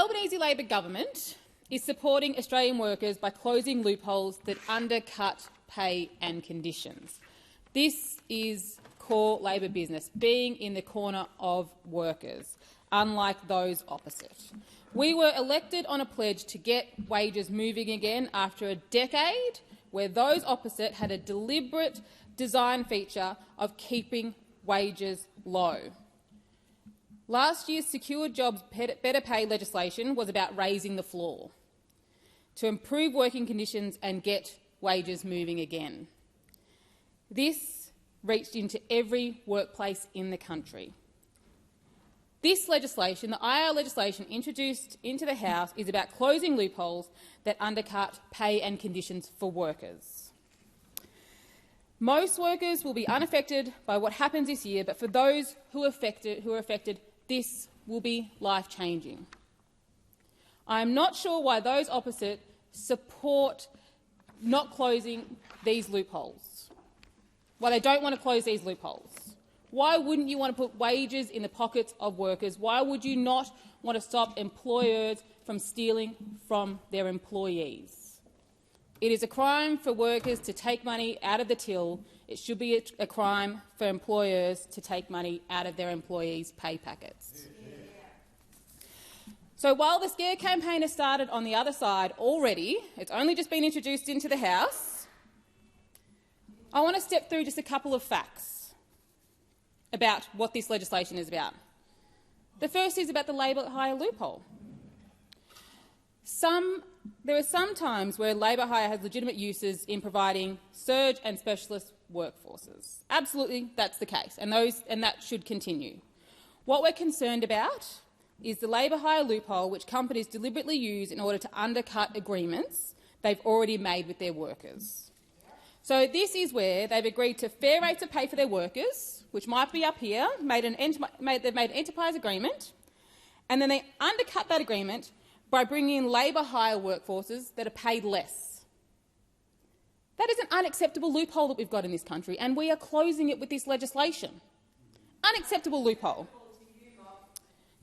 Albanese Labor government is supporting Australian workers by closing loopholes that undercut pay and conditions. This is core Labor business, being in the corner of workers, unlike those opposite. We were elected on a pledge to get wages moving again after a decade where those opposite had a deliberate design feature of keeping wages low. Last year's Secure Jobs Better Pay legislation was about raising the floor to improve working conditions and get wages moving again. This reached into every workplace in the country. This legislation, the IR legislation introduced into the House, is about closing loopholes that undercut pay and conditions for workers. Most workers will be unaffected by what happens this year, but for those who are affected, this will be life-changing. I am not sure why those opposite support not closing these loopholes, why they don't want to close these loopholes. Why wouldn't you want to put wages in the pockets of workers? Why would you not want to stop employers from stealing from their employees? It is a crime for workers to take money out of the till. It should be a crime for employers to take money out of their employees' pay packets. So while the scare campaign has started on the other side already, it's only just been introduced into the House, I want to step through just a couple of facts about what this legislation is about. The first is about the labour hire loophole. There are some times where labour hire has legitimate uses in providing surge and specialist workforces. Absolutely, that's the case, and that should continue. What we're concerned about is the labour hire loophole which companies deliberately use in order to undercut agreements they've already made with their workers. So this is where they've agreed to fair rates of pay for their workers, which might be up here, they've made an enterprise agreement, and then they undercut that agreement by bringing in labour hire workforces that are paid less. That is an unacceptable loophole that we've got in this country, and we are closing it with this legislation. Unacceptable loophole.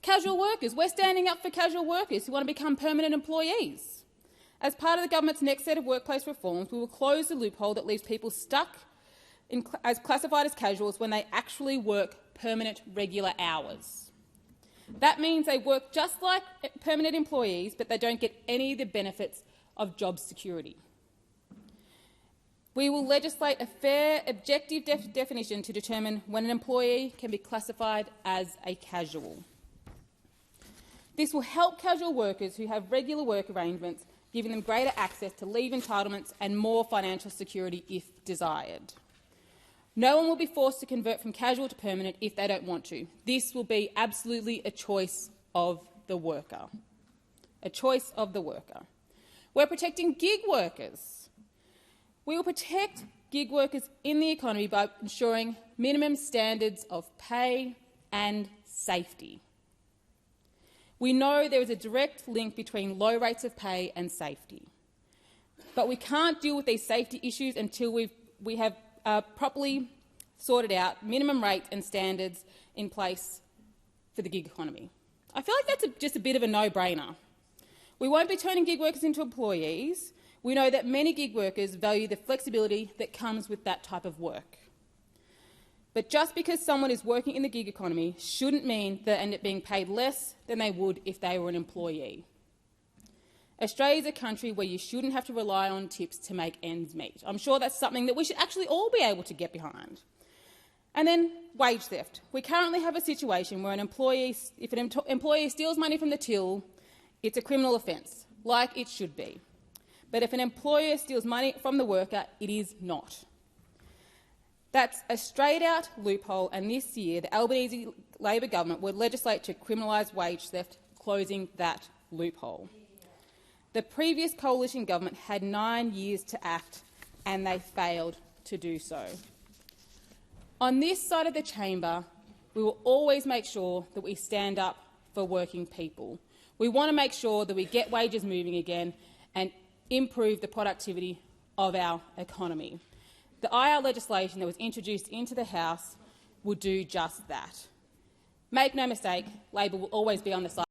Casual workers. We're standing up for casual workers who want to become permanent employees. As part of the government's next set of workplace reforms, we will close the loophole that leaves people stuck as classified as casuals when they actually work permanent, regular hours. That means they work just like permanent employees, but they don't get any of the benefits of job security. We will legislate a fair, objective definition to determine when an employee can be classified as a casual. This will help casual workers who have regular work arrangements, giving them greater access to leave entitlements and more financial security if desired. No one will be forced to convert from casual to permanent if they don't want to. This will be absolutely a choice of the worker. A choice of the worker. We're protecting gig workers. We will protect gig workers in the economy by ensuring minimum standards of pay and safety. We know there is a direct link between low rates of pay and safety, but we can't deal with these safety issues until we have properly sorted out minimum rates and standards in place for the gig economy. I feel like that's just a bit of a no-brainer. We won't be turning gig workers into employees. We know that many gig workers value the flexibility that comes with that type of work. But just because someone is working in the gig economy shouldn't mean they end up being paid less than they would if they were an employee. Australia is a country where you shouldn't have to rely on tips to make ends meet. I'm sure that's something that we should actually all be able to get behind. And then wage theft. We currently have a situation where if an employee steals money from the till, it's a criminal offence, like it should be. But if an employer steals money from the worker, it is not. That's a straight-out loophole, and this year the Albanese Labor government would legislate to criminalise wage theft, closing that loophole. The previous coalition government had 9 years to act, and they failed to do so. On this side of the chamber, we will always make sure that we stand up for working people. We want to make sure that we get wages moving again and improve the productivity of our economy. The IR legislation that was introduced into the House will do just that. Make no mistake, Labor will always be on the side